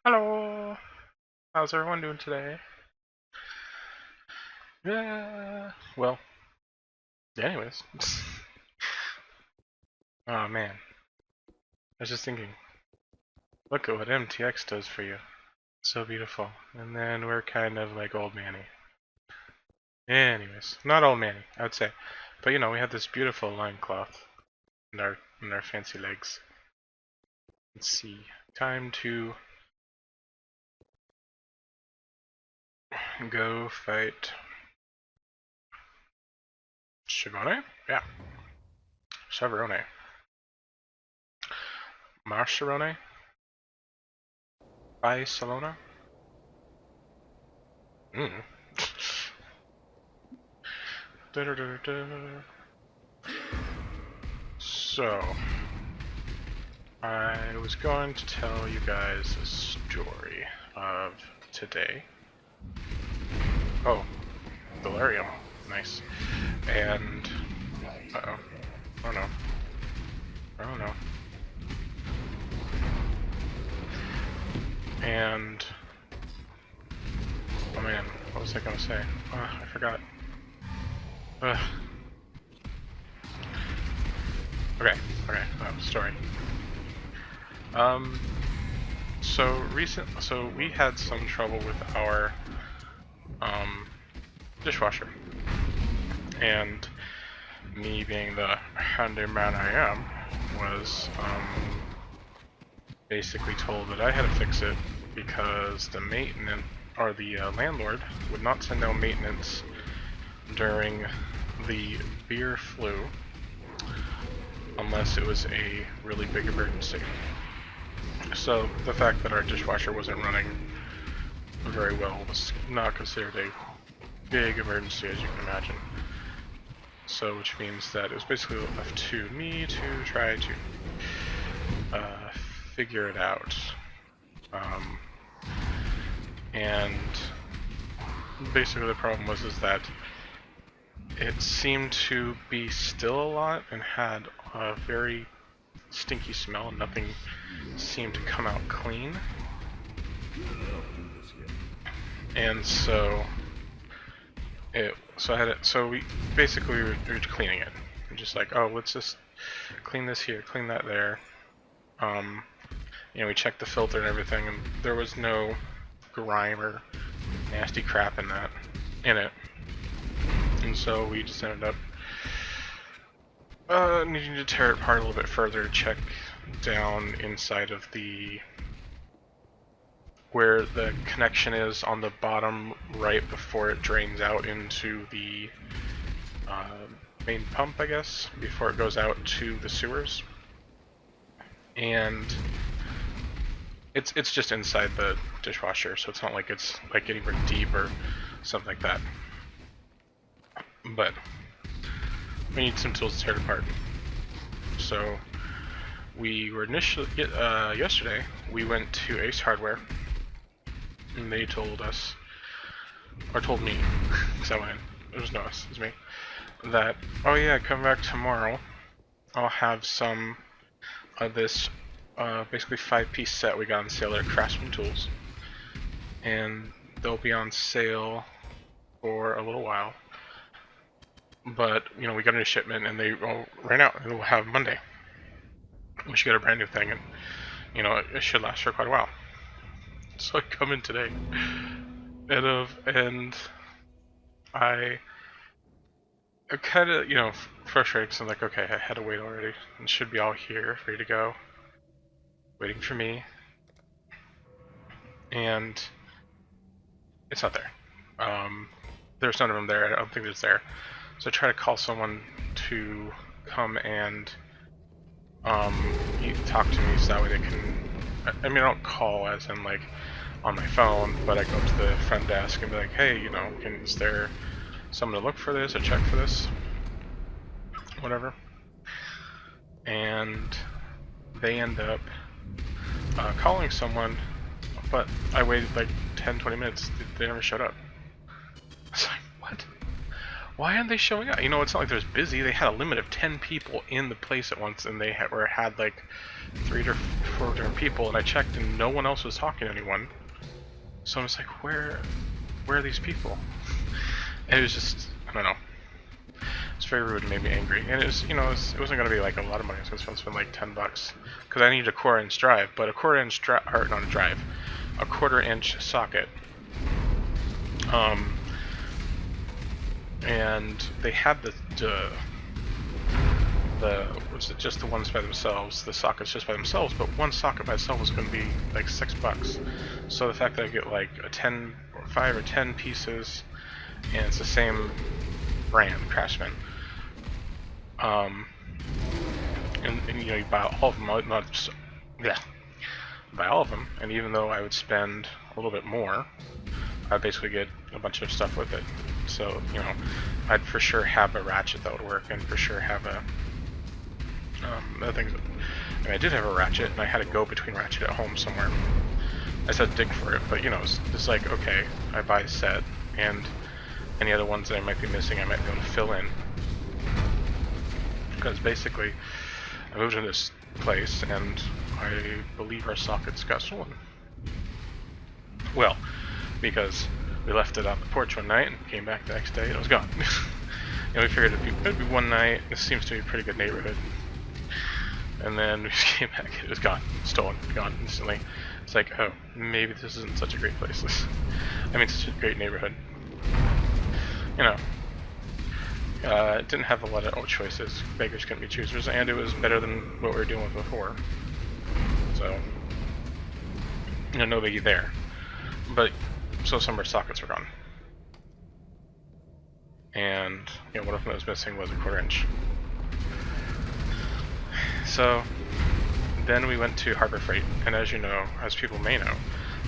Hello! How's everyone doing today? Yeah. Well, anyways. Oh man. I was just thinking, look at what MTX does for you. So beautiful. And then we're kind of like old Manny. Anyways, not old Manny, I would say. But you know, we have this beautiful loincloth in our fancy legs. Let's see. Time to go fight Shivone? Yeah. Chevrone. Marsharone? Barcelona? Mm. So, I was going to tell you guys a story of today. Oh, delirium. Nice. And, uh-oh. Oh no. Oh no. And, oh man, what was I gonna say? I forgot. Ugh. Okay, story. So we had some trouble with our, dishwasher. And me being the handyman I am, was, basically told that I had to fix it because the maintenance, or the landlord, would not send out maintenance during the beer flu unless it was a really big emergency. So the fact that our dishwasher wasn't running very well was not considered a big emergency, as you can imagine. So which means that it was basically left to me to try to figure it out. And basically the problem was that it seemed to be still a lot and had a very stinky smell, and nothing seemed to come out clean. And so we basically were cleaning it. We're just like, oh, let's just clean this here, clean that there. We checked the filter and everything, and there was no grime or nasty crap in it. And so we just ended up needing to tear it apart a little bit further, check down inside of where the connection is on the bottom right before it drains out into the main pump, I guess, before it goes out to the sewers. And it's just inside the dishwasher, so it's not like it's like anywhere deep or something like that. But we need some tools to tear it apart. So we were initially yesterday we went to Ace Hardware, and they told us, or told me, because I went, it was no us, it was me, that, oh yeah, come back tomorrow, I'll have some of this basically 5-piece set we got on sale at Craftsman Tools, and they'll be on sale for a little while. But we got a new shipment and they all ran out, and we'll have Monday. We should get a brand new thing, and it should last for quite a while. So I come in today, and I'm kind of frustrated because I'm like, okay, I had to wait already. It should be all here, ready to go, waiting for me, and it's not there. There's none of them there. I don't think it's there. So I try to call someone to come and talk to me, so that way they can. I mean, I don't call as in like on my phone, but I go to the front desk and be like, hey, is there someone to look for this or check for this, whatever. And they end up calling someone, but I waited like 10-20 minutes. They never showed up. I was like, why aren't they showing up? You know, it's not like they're busy. They had a limit of 10 people in the place at once, and they had like 3 or 4 different people, and I checked and no one else was talking to anyone. So I was like, where are these people? And it was just, I don't know. It's very rude and made me angry. And it was, you know, it wasn't going to be like a lot of money. I was going to spend like $10 because I needed a 1/4 inch drive, but a 1/4 inch or not a drive, a 1/4 inch socket. And they had the what's it, just the ones by themselves, the sockets just by themselves, but one socket by itself was going to be like $6. So the fact that I get like a 10 or 5 or 10 pieces, and it's the same brand, Craftsman. And you know, you buy all of them, not just, yeah, buy all of them, and even though I would spend a little bit more, I basically get a bunch of stuff with it. So, you know, I'd for sure have a ratchet that would work, and for sure have a other things. I mean, I did have a ratchet, and I had to go between ratchet at home somewhere. I just had to dig for it, but you know, it's like, okay, I buy a set, and any other ones that I might be missing, I might be able to fill in. Because basically, I moved into this place, and I believe our sockets got stolen. Well, because we left it on the porch one night and came back the next day and it was gone. And we figured it'd be one night. This seems to be a pretty good neighborhood. And then we just came back. It was gone, stolen, gone instantly. It's like, oh, maybe this isn't such a great place. I mean, such a great neighborhood. You know, it didn't have a lot of choices. Beggars couldn't be choosers, and it was better than what we were doing with before. So, you know, no biggie there. But so some of our sockets were gone, and you know, one of them that was missing was a 1/4 inch. So then we went to Harbor Freight, and as you know, as people may know,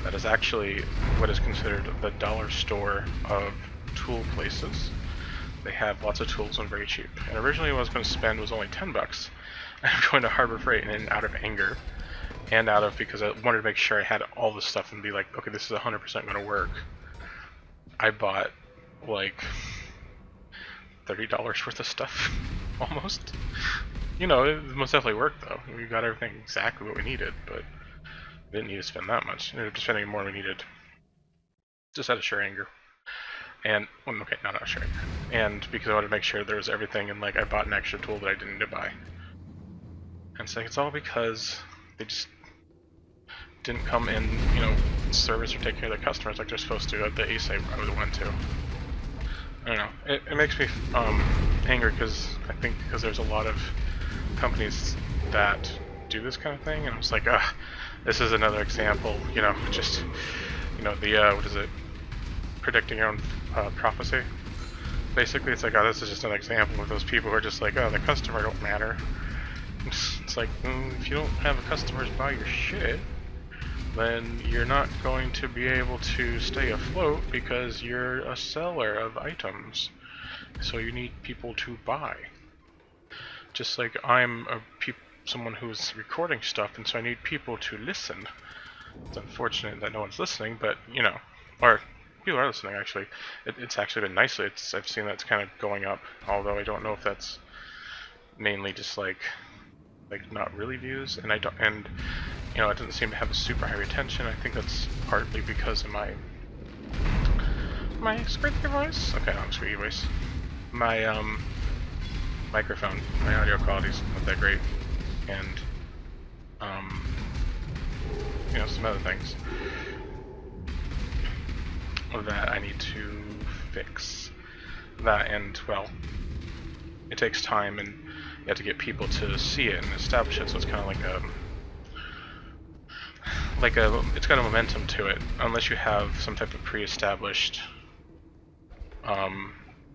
that is actually what is considered the dollar store of tool places. They have lots of tools and very cheap. And originally what I was going to spend was only $10. I'm going to Harbor Freight, and out of anger, and out of because I wanted to make sure I had all this stuff and be like, okay, this is 100% going to work. I bought like $30 worth of stuff, almost. You know, it most definitely worked though. We got everything exactly what we needed, but didn't need to spend that much. We ended up spending more than we needed. Just out of sheer anger. And, well, okay, not out of sheer anger. And because I wanted to make sure there was everything, and like I bought an extra tool that I didn't need to buy. And it's like, it's all because they just didn't come in, you know, service or take care of their customers like they're supposed to at the Ace I would have went to. I don't know. It makes me angry because I think because there's a lot of companies that do this kind of thing, and I'm just like, this is another example. You know, just, you know, the what is it? Predicting your own prophecy. Basically, it's like, oh, this is just an example of those people who are just like, oh, the customer don't matter. It's like, if you don't have customers buy your shit, then you're not going to be able to stay afloat because you're a seller of items. So you need people to buy. Just like I'm someone who's recording stuff, and so I need people to listen. It's unfortunate that no one's listening, but you know, or people are listening actually. It's actually been nicely. I've seen that's kind of going up, although I don't know if that's mainly just like not really views, and you know, it doesn't seem to have a super high retention. I think that's partly because of my squeaky voice. Okay, not squeaky voice. My microphone, my audio quality's not that great, and you know, some other things that I need to fix. That, and well, it takes time, and you have to get people to see it and establish it. So it's kind of it's got a momentum to it, unless you have some type of pre-established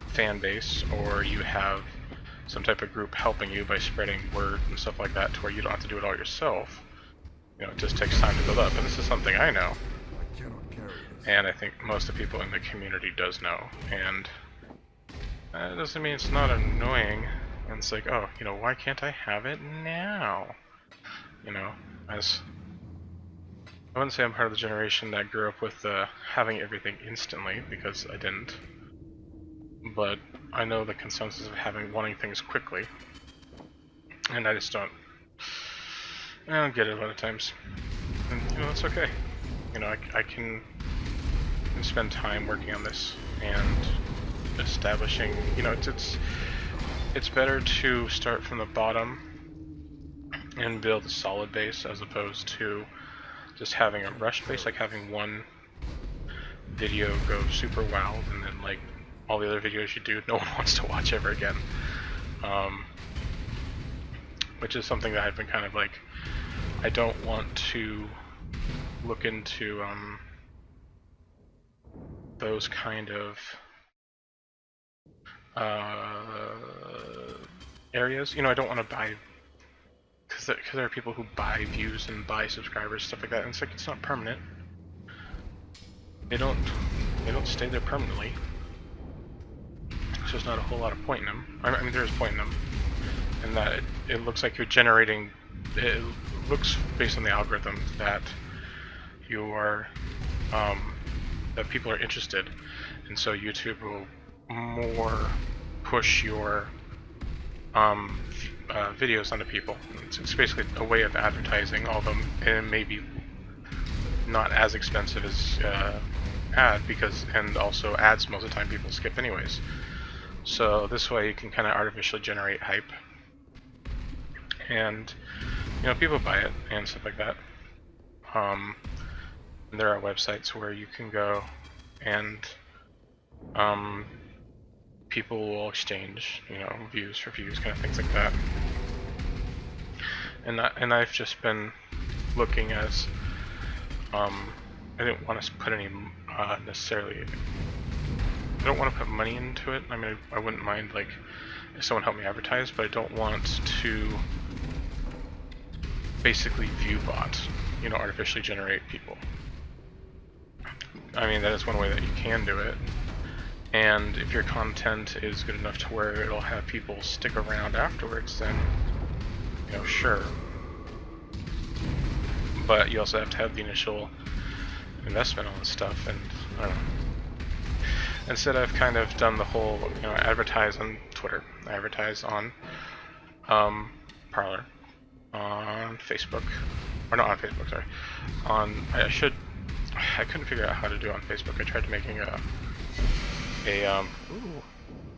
fan base, or you have some type of group helping you by spreading word and stuff like that, to where you don't have to do it all yourself. You know, it just takes time to build up, and this is something I know, and I think most of the people in the community does know, and that doesn't mean it's not annoying. And it's like, oh, you know, why can't I have it now? You know, as I wouldn't say I'm part of the generation that grew up with having everything instantly, because I didn't. But I know the consensus of wanting things quickly, and I just don't get it a lot of times, and it's okay. I can spend time working on this and establishing. It's better to start from the bottom and build a solid base as opposed to just having a rushed base, like having one video go super wild and then like all the other videos you do no one wants to watch ever again. Which is something that I've been kind of like, I don't want to look into those kind of areas. I don't want to buy, because there are people who buy views and buy subscribers, stuff like that, and it's like, it's not permanent. They don't stay there permanently. So there's not a whole lot of point in them. I mean, there is point in them, in that it looks like you're generating. It looks based on the algorithm that you are that people are interested, and so YouTube will more push your videos onto people. It's basically a way of advertising, although it may be not as expensive as ad, and also ads most of the time people skip anyways. So this way you can kind of artificially generate hype, and people buy it and stuff like that. There are websites where you can go and people will exchange, views for views, kind of things like that. And I've just been looking as I didn't want to put any necessarily. I don't want to put money into it. I mean, I wouldn't mind like if someone helped me advertise, but I don't want to basically view bot, artificially generate people. I mean, that is one way that you can do it. And if your content is good enough to where it'll have people stick around afterwards, then, sure. But you also have to have the initial investment on this stuff, and I don't know. Instead, I've kind of done the whole, advertise on Twitter, advertise on Parler, on Facebook, or not on Facebook, sorry. I couldn't figure out how to do it on Facebook. I tried making ooh,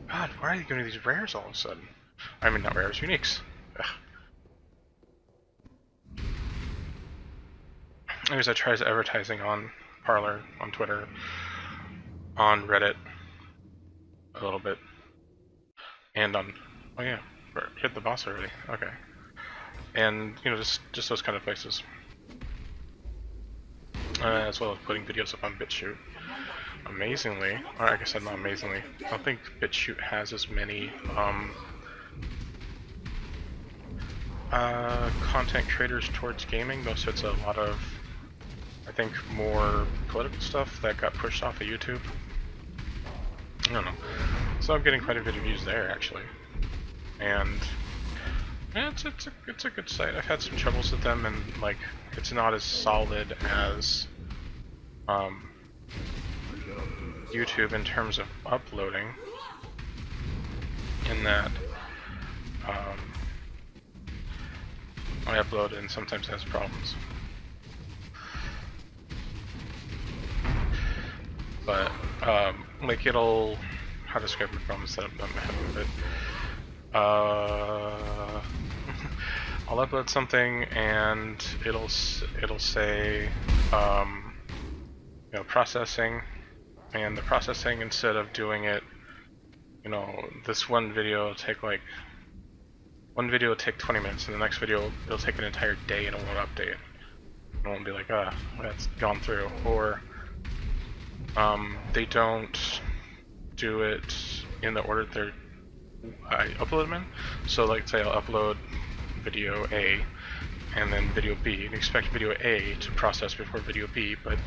God, why are you giving me these rares all of a sudden? I mean, not rares, uniques. Ugh. Anyways, I tried advertising on Parler, on Twitter, on Reddit, a little bit, and on, oh yeah, hit the boss already, okay. And, just those kind of places. As well as putting videos up on BitChute. Amazingly, or like I said, not amazingly, I don't think BitChute has as many content creators towards gaming, though, so it's a lot of, I think, more political stuff that got pushed off of YouTube. I don't know. So I'm getting quite a bit of views there, actually. And yeah, it's a good site. I've had some troubles with them, and like, it's not as solid as YouTube in terms of uploading, in that I upload and sometimes it has problems. But like, it'll, how to describe the problems that I'm having with it. I'll upload something and it'll say processing, and the processing, instead of doing it, this one video will take 20 minutes, and the next video it'll take an entire day and it won't update. It won't be like, that's gone through. Or they don't do it in the order I upload them in. So like, say I'll upload video A and then video B, and expect video A to process before video B, but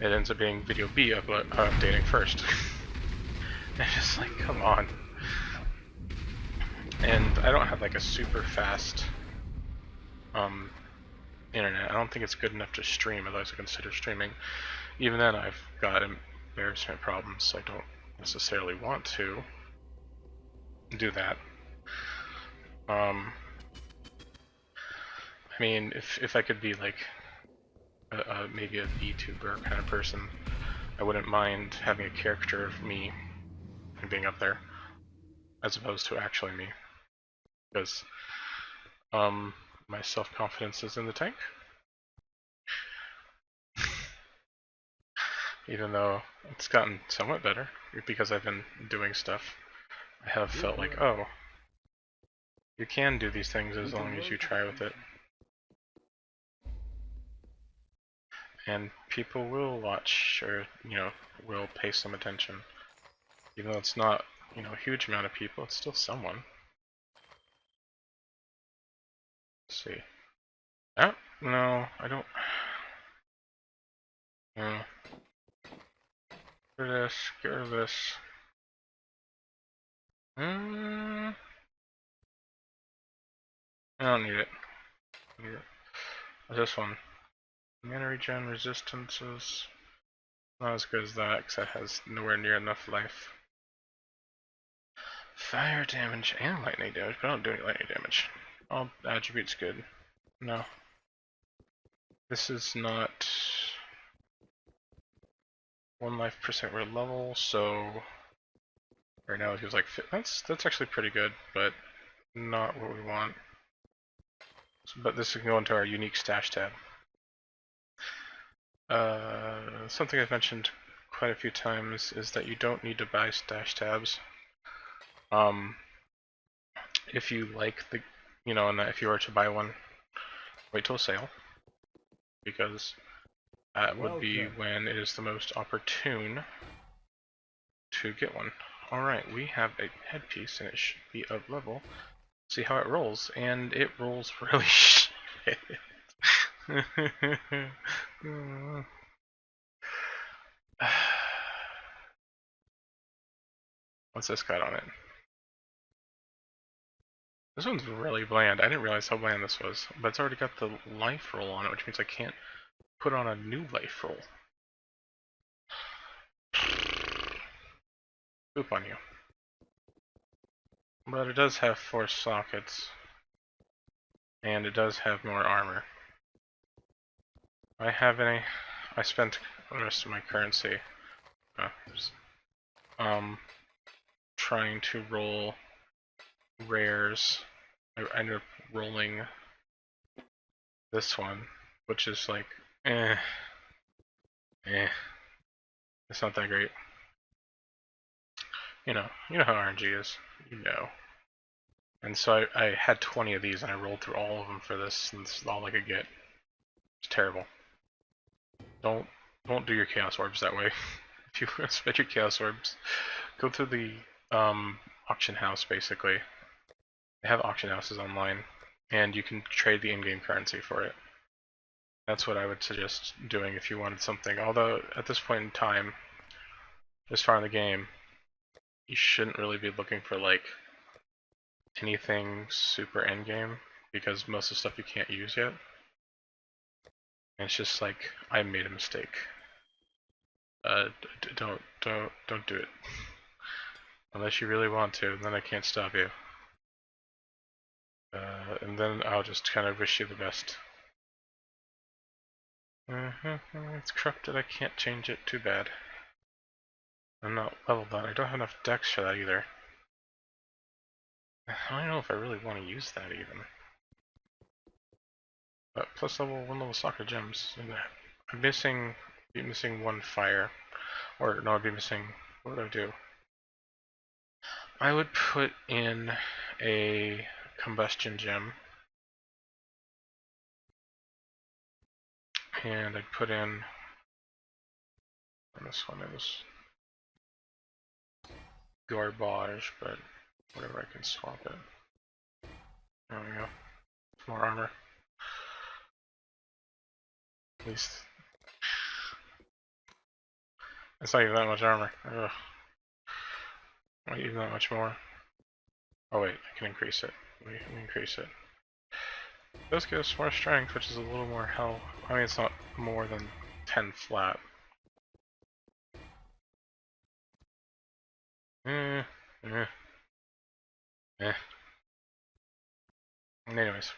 it ends up being video B updating first. It's just like, come on. And I don't have like a super fast internet. I don't think it's good enough to stream, otherwise I consider streaming. Even then, I've got embarrassment problems, so I don't necessarily want to. do that. I mean, if I could be like maybe a VTuber kind of person, I wouldn't mind having a character of me and being up there, as opposed to actually me, because my self-confidence is in the tank. Even though it's gotten somewhat better because I've been doing stuff, I have felt like, oh, you can do these things as long as you try with it. And people will watch, or, you know, will pay some attention. Even though it's not, you know, a huge amount of people, it's still someone. Let's see. Oh, no, I don't. No. Get rid of this, get rid of this. I don't need it. What's this one? Mana regen resistances. Not as good as that, because that has nowhere near enough life. Fire damage and lightning damage, but I don't do any lightning damage. All attributes good. No. This is not 1 life per second per level, so right now it feels like that's actually pretty good, but not what we want. So, but this can go into our unique stash tab. Something I've mentioned quite a few times is that you don't need to buy stash tabs. If you like the, you know, and if you were to buy one, wait till sale, because that would be when it is the most opportune to get one. Alright, we have a headpiece and it should be of level. See how it rolls, and it rolls really shit. What's this got on it? This one's really bland. I didn't realize how bland this was, but it's already got the life roll on it, which means I can't put on a new life roll. Poop on you. But it does have 4 sockets, and it does have more armor. I have any. I spent the rest of my currency trying to roll rares. I ended up rolling this one, which is like, it's not that great. You know how RNG is, you know. And so I had 20 of these, and I rolled through all of them for this, and this is all I could get. It's terrible. Don't do your Chaos Orbs that way. If you spend your Chaos Orbs, go through the auction house, basically. They have auction houses online, and you can trade the in-game currency for it. That's what I would suggest doing if you wanted something. Although, at this point in time, this far in the game, you shouldn't really be looking for, like, anything super endgame, because most of the stuff you can't use yet. And it's just like, I made a mistake. Don't do it. Unless you really want to, then I can't stop you. And then I'll just kind of wish you the best. It's corrupted, I can't change it, too bad. I'm not leveled on, I don't have enough dex for that either. I don't know if I really want to use that even. But plus level 1 level soccer gems. I'm missing 1 fire. Or no, I'd be missing, what would I do? I would put in a combustion gem. And I'd put in, and this one is garbage, but whatever, I can swap it. There we go. More armor. At least it's not even that much armor. Ugh. Not even that much more. Oh wait, I can increase it. We can increase it. It does give us more strength, which is a little more health. I mean, it's not more than 10 flat. Eh. Anyways.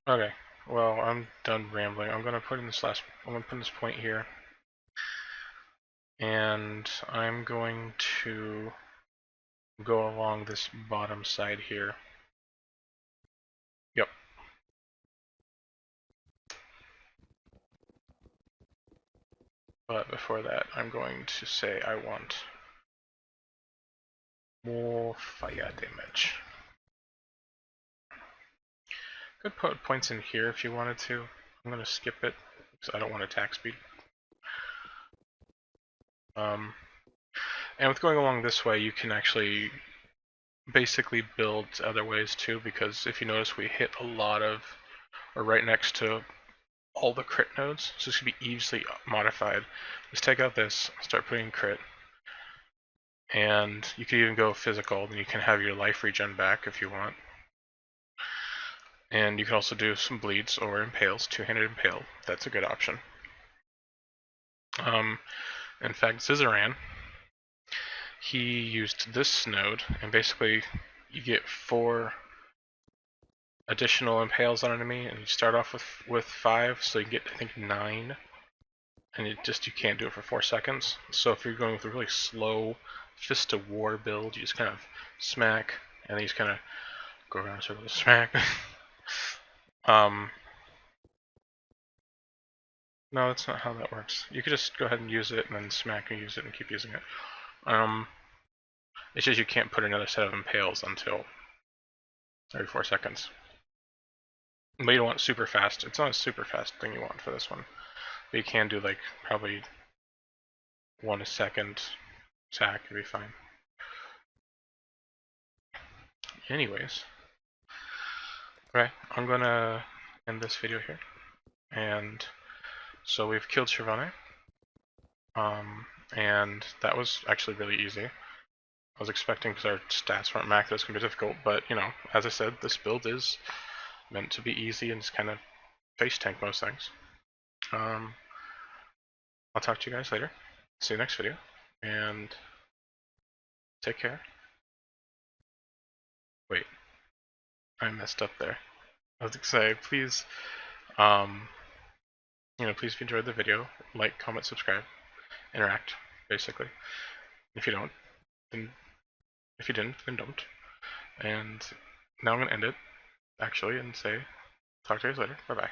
Okay. Well, I'm done rambling. I'm gonna put in this point here. And I'm going to go along this bottom side here. Yep. But before that, I'm going to say I want more fire damage. Could put points in here if you wanted to. I'm going to skip it because I don't want attack speed. And with going along this way, you can actually basically build other ways too, because if you notice, we hit a lot of, or right next to all the crit nodes, so this can be easily modified. Just take out this, start putting crit, and you can even go physical, and you can have your life regen back if you want. And you can also do some bleeds or impales, two-handed impale. That's a good option. In fact, Scissoran, he used this node, and basically you get 4 additional impales on an enemy, and you start off with 5, so you get I think 9, and you can't do it for 4 seconds. So if you're going with a really slow Fist of War build, you just kind of smack, and then you just kind of go around in circles, smack. No, that's not how that works. You could just go ahead and use it, and then smack and use it, and keep using it. It's just you can't put another set of impales until every 4 seconds. But you don't want super fast. It's not a super fast thing you want for this one. But you can do like probably 1 a second attack, it'd be fine. Anyways. Okay, I'm gonna end this video here. And so we've killed Shyvana. And that was actually really easy. I was expecting, because our stats weren't maxed, that it's gonna be difficult, but you know, as I said, this build is meant to be easy and just kind of face tank most things. I'll talk to you guys later. See you next video, and take care. Wait, I messed up there. I was gonna say, please, please if you enjoyed the video, like, comment, subscribe, interact, basically. If you don't, then if you didn't, then don't. And now I'm gonna end it, actually, and say, talk to you guys later. Bye bye.